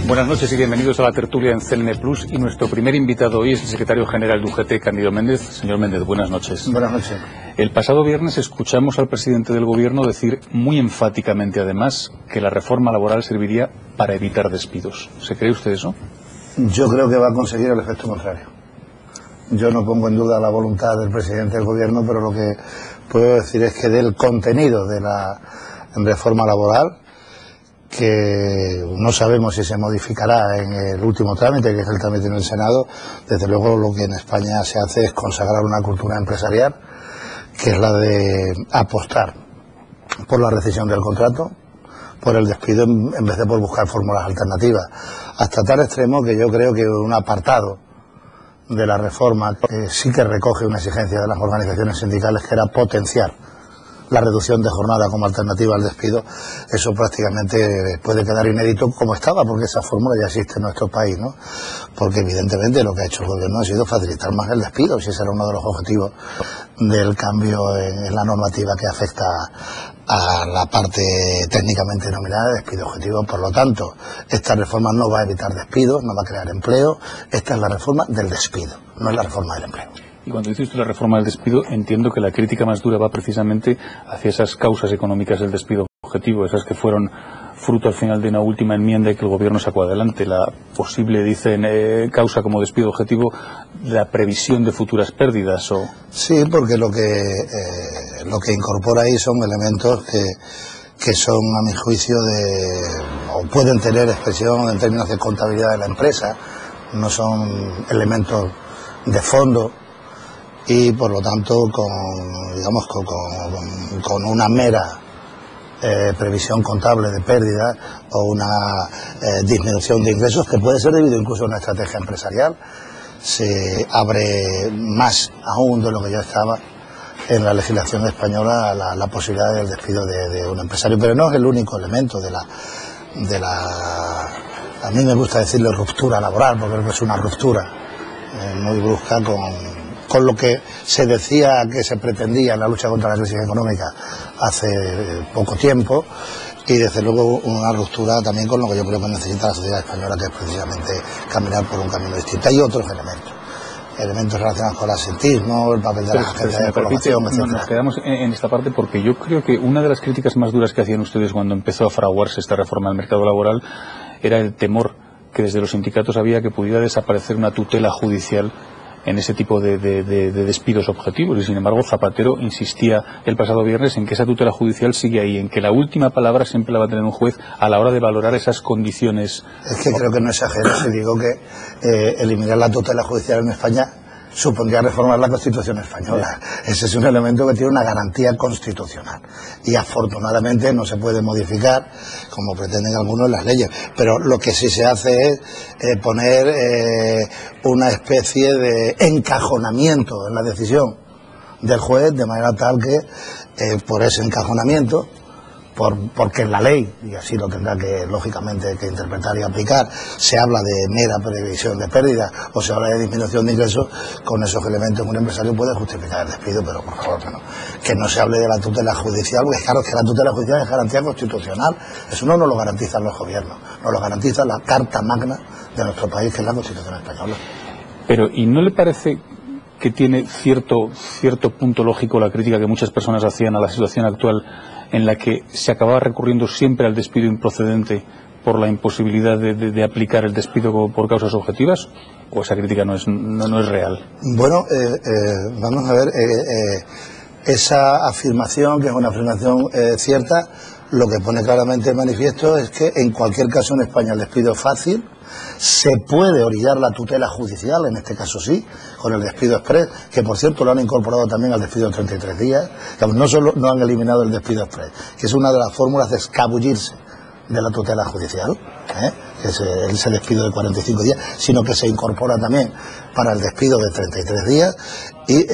Buenas noches y bienvenidos a la tertulia en CNE Plus, y nuestro primer invitado hoy es el secretario general de UGT, Cándido Méndez. Señor Méndez, buenas noches. Buenas noches. El pasado viernes escuchamos al presidente del Gobierno decir muy enfáticamente, además, que la reforma laboral serviría para evitar despidos. ¿Se cree usted eso? Yo creo que va a conseguir el efecto contrario. Yo no pongo en duda la voluntad del presidente del Gobierno, pero lo que puedo decir es que del contenido de la reforma laboral, que no sabemos si se modificará en el último trámite, que es el trámite en el Senado, desde luego lo que en España se hace es consagrar una cultura empresarial, que es la de apostar por la rescisión del contrato, por el despido, en vez de por buscar fórmulas alternativas, hasta tal extremo que yo creo que un apartado de la reforma sí que recoge una exigencia de las organizaciones sindicales, que era potenciar la reducción de jornada como alternativa al despido. Eso prácticamente puede quedar inédito como estaba, porque esa fórmula ya existe en nuestro país, ¿no? Porque evidentemente lo que ha hecho el Gobierno ha sido facilitar más el despido, si ese era uno de los objetivos del cambio en la normativa que afecta a la parte técnicamente denominada de despido objetivo. Por lo tanto, esta reforma no va a evitar despidos, no va a crear empleo. Esta es la reforma del despido, no es la reforma del empleo. Y cuando dice usted la reforma del despido, entiendo que la crítica más dura va precisamente hacia esas causas económicas del despido objetivo, esas que fueron fruto al final de una última enmienda y que el Gobierno sacó adelante. La posible, dicen, causa como despido objetivo, la previsión de futuras pérdidas. ¿O? Sí, porque lo que incorpora ahí son elementos que son, a mi juicio, o pueden tener expresión en términos de contabilidad de la empresa, no son elementos de fondo, y por lo tanto con una mera previsión contable de pérdida o una disminución de ingresos, que puede ser debido incluso a una estrategia empresarial, se abre más aún de lo que ya estaba en la legislación española la posibilidad del despido de un empresario. Pero no es el único elemento de la a mí me gusta decirle ruptura laboral, porque creo que es una ruptura muy brusca con lo que se decía que se pretendía en la lucha contra la crisis económica hace poco tiempo, y desde luego una ruptura también con lo que yo creo que necesita la sociedad española, que es precisamente caminar por un camino distinto. Hay otros elementos relacionados con el asentismo, el papel de las agencias de colocación, etc. Nos quedamos en esta parte porque yo creo que una de las críticas más duras que hacían ustedes cuando empezó a fraguarse esta reforma del mercado laboral era el temor que desde los sindicatos había que pudiera desaparecer una tutela judicial en ese tipo de despidos objetivos, y sin embargo Zapatero insistía el pasado viernes en que esa tutela judicial sigue ahí, en que la última palabra siempre la va a tener un juez a la hora de valorar esas condiciones. Es que creo que no exagero si digo que eliminar la tutela judicial en España supondría reformar la Constitución española. Ese es un elemento que tiene una garantía constitucional y afortunadamente no se puede modificar como pretenden algunos las leyes, pero lo que sí se hace es poner una especie de encajonamiento en la decisión del juez, de manera tal que por ese encajonamiento, porque en la ley, y así lo tendrá que lógicamente que interpretar y aplicar, se habla de mera previsión de pérdida o se habla de disminución de ingresos, con esos elementos un empresario puede justificar el despido, pero por favor que no se hable de la tutela judicial, porque claro, que la tutela judicial es garantía constitucional. Eso no nos lo garantizan los gobiernos, nos lo garantiza la Carta Magna de nuestro país, que es la Constitución española. Pero, ¿y no le parece que tiene cierto punto lógico la crítica que muchas personas hacían a la situación actual, en la que se acababa recurriendo siempre al despido improcedente por la imposibilidad de aplicar el despido por causas objetivas? ¿O esa crítica no es real? Bueno, vamos a ver, esa afirmación, que es una afirmación cierta, lo que pone claramente en manifiesto es que en cualquier caso en España el despido es fácil. Se puede orillar la tutela judicial, en este caso sí, con el despido exprés, que por cierto lo han incorporado también al despido de 33 días. No solo no han eliminado el despido exprés, que es una de las fórmulas de escabullirse de la tutela judicial, que es ese despido de 45 días, sino que se incorpora también para el despido de 33 días, y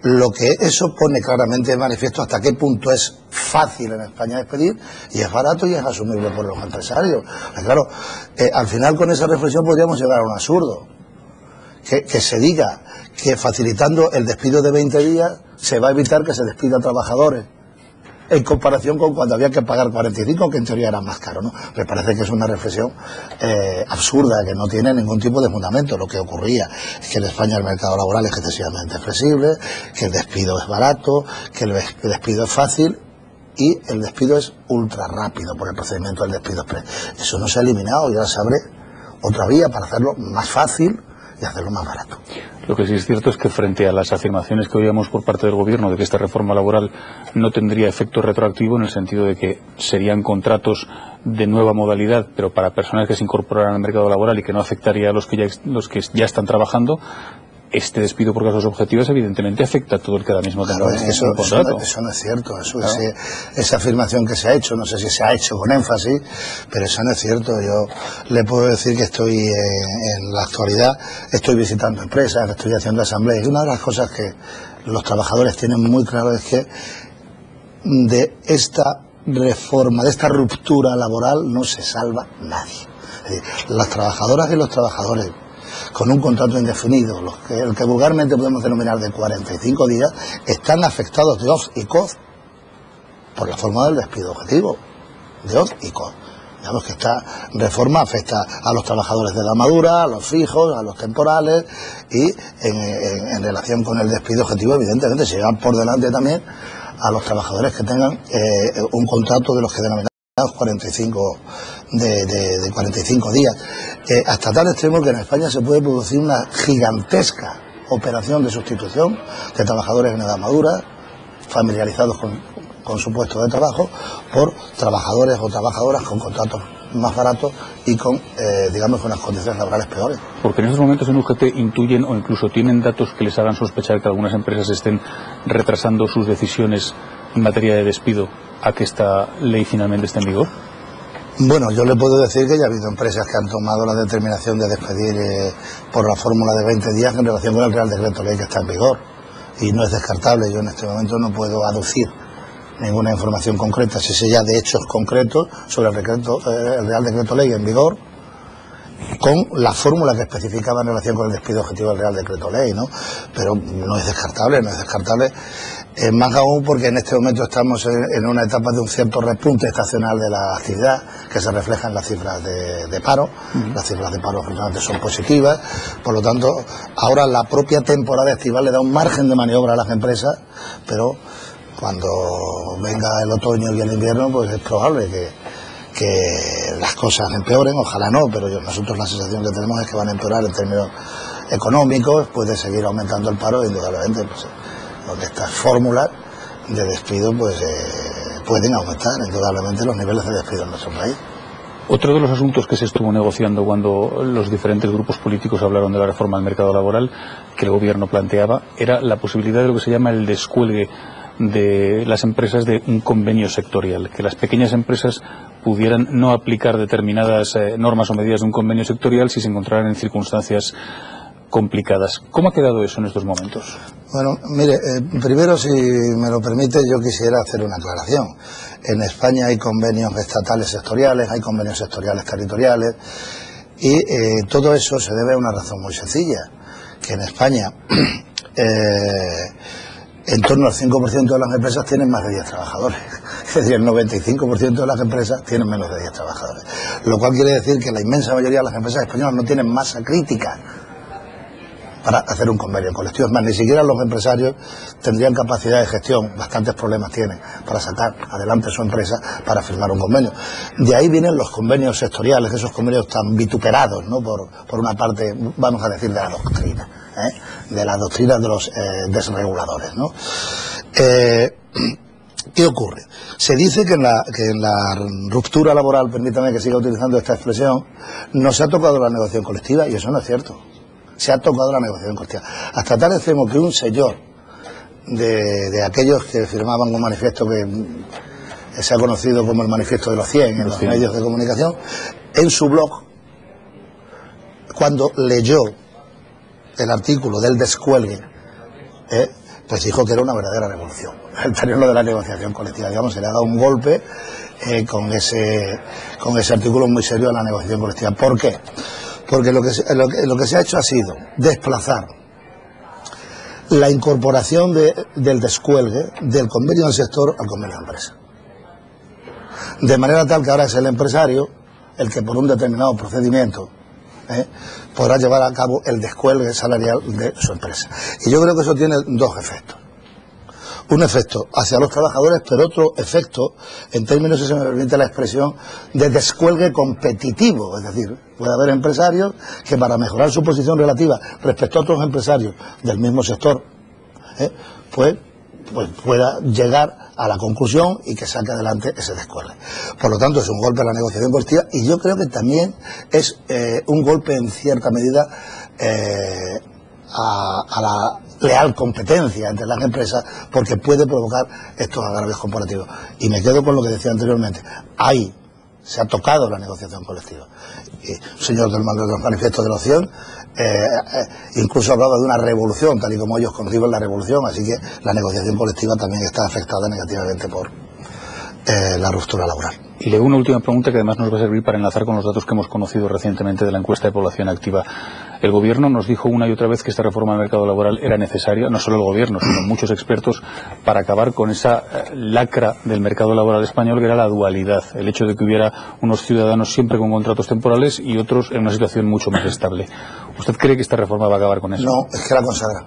lo que eso pone claramente de manifiesto hasta qué punto es fácil en España despedir, y es barato y es asumible por los empresarios. Claro, al final con esa reflexión podríamos llegar a un absurdo, que se diga que facilitando el despido de 20 días se va a evitar que se despida a trabajadores en comparación con cuando había que pagar 45, que en teoría era más caro, ¿no? Me parece que es una reflexión absurda, que no tiene ningún tipo de fundamento. Lo que ocurría es que en España el mercado laboral es excesivamente flexible, que el despido es barato, que el despido es fácil, y el despido es ultra rápido por el procedimiento del despido express. Eso no se ha eliminado y ahora se abre otra vía para hacerlo más fácil y hacerlo más barato. Lo que sí es cierto es que frente a las afirmaciones que oíamos por parte del Gobierno de que esta reforma laboral no tendría efecto retroactivo, en el sentido de que serían contratos de nueva modalidad, pero para personas que se incorporaran al mercado laboral y que no afectaría a los que ya están trabajando, este despido por causas objetivas evidentemente afecta a todo el que ahora mismo tenga un contrato. Eso no es cierto, esa afirmación que se ha hecho, no sé si se ha hecho con énfasis, pero eso no es cierto. Yo le puedo decir que estoy en la actualidad, estoy visitando empresas, estoy haciendo asambleas, y una de las cosas que los trabajadores tienen muy claro es que de esta reforma, de esta ruptura laboral no se salva nadie. Es decir, las trabajadoras y los trabajadores con un contrato indefinido, el que vulgarmente podemos denominar de 45 días, están afectados de off y coz por la forma del despido objetivo, de off y coz. Digamos que esta reforma afecta a los trabajadores de la madura, a los fijos, a los temporales, y en relación con el despido objetivo, evidentemente se llevan por delante también a los trabajadores que tengan un contrato de los que denominamos 45 de 45 días, hasta tal extremo que en España se puede producir una gigantesca operación de sustitución de trabajadores en edad madura, familiarizados con su puesto de trabajo, por trabajadores o trabajadoras con contratos más baratos y con, digamos, unas condiciones laborales peores. Porque en estos momentos en UGT intuyen o incluso tienen datos que les hagan sospechar que algunas empresas estén retrasando sus decisiones en materia de despido a que esta ley finalmente esté en vigor. Bueno, yo le puedo decir que ya ha habido empresas que han tomado la determinación de despedir por la fórmula de 20 días en relación con el Real Decreto Ley que está en vigor. Y no es descartable, yo en este momento no puedo aducir ninguna información concreta, si sé ya de hechos concretos sobre el Real Decreto Ley en vigor, con la fórmula que especificaba en relación con el despido objetivo del Real Decreto Ley, ¿no? Pero no es descartable, más aún porque en este momento estamos en una etapa de un cierto repunte estacional de la actividad, que se refleja en las cifras de paro. Las cifras de paro afortunadamente son positivas, por lo tanto ahora la propia temporada estival le da un margen de maniobra a las empresas, pero cuando venga el otoño y el invierno, pues es probable que las cosas empeoren, ojalá no, pero nosotros la sensación que tenemos es que van a empeorar en términos económicos, puede seguir aumentando el paro, indudablemente, pues, donde estas fórmulas de despido pues pueden aumentar indudablemente los niveles de despido en nuestro país. Otro de los asuntos que se estuvo negociando cuando los diferentes grupos políticos hablaron de la reforma del mercado laboral que el gobierno planteaba era la posibilidad de lo que se llama el descuelgue de las empresas de un convenio sectorial, que las pequeñas empresas pudieran no aplicar determinadas normas o medidas de un convenio sectorial si se encontraran en circunstancias complicadas. ¿Cómo ha quedado eso en estos momentos? Bueno, mire, primero, si me lo permite, yo quisiera hacer una aclaración. En España hay convenios estatales sectoriales, hay convenios sectoriales territoriales, y todo eso se debe a una razón muy sencilla, que en España en torno al 5% de las empresas tienen más de 10 trabajadores. Es decir, el 95% de las empresas tienen menos de 10 trabajadores. Lo cual quiere decir que la inmensa mayoría de las empresas españolas no tienen masa crítica para hacer un convenio colectivo. Es más, ni siquiera los empresarios tendrían capacidad de gestión, bastantes problemas tienen para sacar adelante su empresa para firmar un convenio. De ahí vienen los convenios sectoriales, esos convenios tan vituperados, ¿no? Por una parte, vamos a decir, de la doctrina, de la doctrina de los desreguladores, ¿no? ¿Qué ocurre? Se dice que en la ruptura laboral, permítame que siga utilizando esta expresión, no se ha tocado la negociación colectiva, y eso no es cierto. Se ha tocado la negociación colectiva. Hasta tal extremo que un señor de aquellos que firmaban un manifiesto que se ha conocido como el manifiesto de los 100 en los medios de comunicación, en su blog, cuando leyó el artículo del descuelgue, pues dijo que era una verdadera revolución. El terreno de la negociación colectiva, digamos, se le ha dado un golpe con ese artículo muy serio a la negociación colectiva. ¿Por qué? Porque lo que se ha hecho ha sido desplazar la incorporación del descuelgue del convenio del sector al convenio de empresa. De manera tal que ahora es el empresario el que por un determinado procedimiento podrá llevar a cabo el descuelgue salarial de su empresa. Y yo creo que eso tiene dos efectos. Un efecto hacia los trabajadores, pero otro efecto en términos, si se me permite la expresión, de descuelgue competitivo. Es decir, puede haber empresarios que para mejorar su posición relativa respecto a otros empresarios del mismo sector, pues pueda llegar a la conclusión y que saque adelante ese descuelgue. Por lo tanto, es un golpe a la negociación colectiva y yo creo que también es un golpe en cierta medida a la leal competencia entre las empresas, porque puede provocar estos agravios comparativos. Y me quedo con lo que decía anteriormente. Ahí se ha tocado la negociación colectiva. Y el señor del manifiesto de los 100 incluso hablaba de una revolución, tal y como ellos conciben la revolución, así que la negociación colectiva también está afectada negativamente por la ruptura laboral. Y le hago una última pregunta que además nos va a servir para enlazar con los datos que hemos conocido recientemente de la encuesta de población activa. El Gobierno nos dijo una y otra vez que esta reforma del mercado laboral era necesaria, no solo el Gobierno, sino muchos expertos, para acabar con esa lacra del mercado laboral español que era la dualidad, el hecho de que hubiera unos ciudadanos siempre con contratos temporales y otros en una situación mucho más estable. ¿Usted cree que esta reforma va a acabar con eso? No, es que la consagra.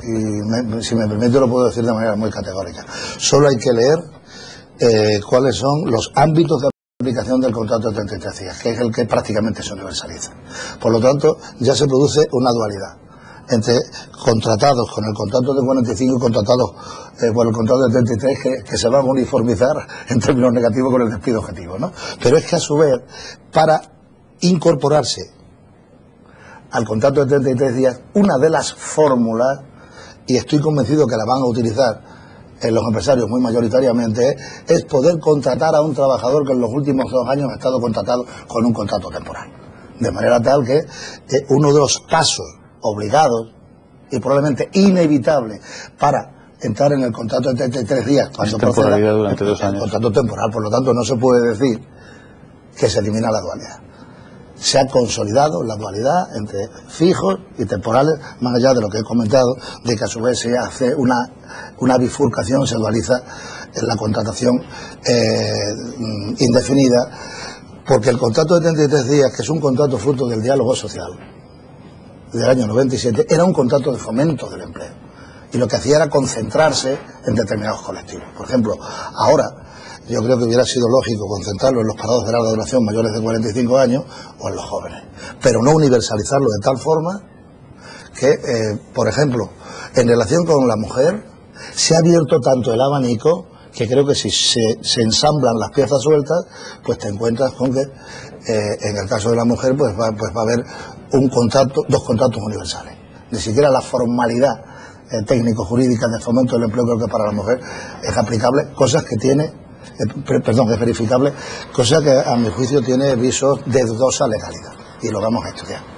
Y si me permite lo puedo decir de manera muy categórica. Solo hay que leer cuáles son los ámbitos de aplicación del contrato de 33 días, que es el que prácticamente se universaliza. Por lo tanto, ya se produce una dualidad entre contratados con el contrato de 45 y contratados por el contrato de 33 que se van a uniformizar en términos negativos con el despido objetivo, ¿no? Pero es que a su vez, para incorporarse al contrato de 33 días, una de las fórmulas, y estoy convencido que la van a utilizar los empresarios muy mayoritariamente, es poder contratar a un trabajador que en los últimos 2 años ha estado contratado con un contrato temporal. De manera tal que uno de los pasos obligados y probablemente inevitable para entrar en el contrato de 33 días cuando proceda durante 2 años. El contrato temporal. Por lo tanto, no se puede decir que se elimina la dualidad. Se ha consolidado la dualidad entre fijos y temporales, más allá de lo que he comentado, de que a su vez se hace una bifurcación, se dualiza en la contratación indefinida, porque el contrato de 33 días, que es un contrato fruto del diálogo social del año 97, era un contrato de fomento del empleo, y lo que hacía era concentrarse en determinados colectivos. Por ejemplo, ahora yo creo que hubiera sido lógico concentrarlo en los parados de larga duración mayores de 45 años o en los jóvenes, pero no universalizarlo de tal forma que, por ejemplo, en relación con la mujer, se ha abierto tanto el abanico que creo que si se ensamblan las piezas sueltas, pues te encuentras con que en el caso de la mujer pues va a haber dos contratos universales. Ni siquiera la formalidad técnico-jurídica del fomento del empleo creo que para la mujer es aplicable, es verificable, cosa que a mi juicio tiene visos de dudosa legalidad, y lo vamos a estudiar.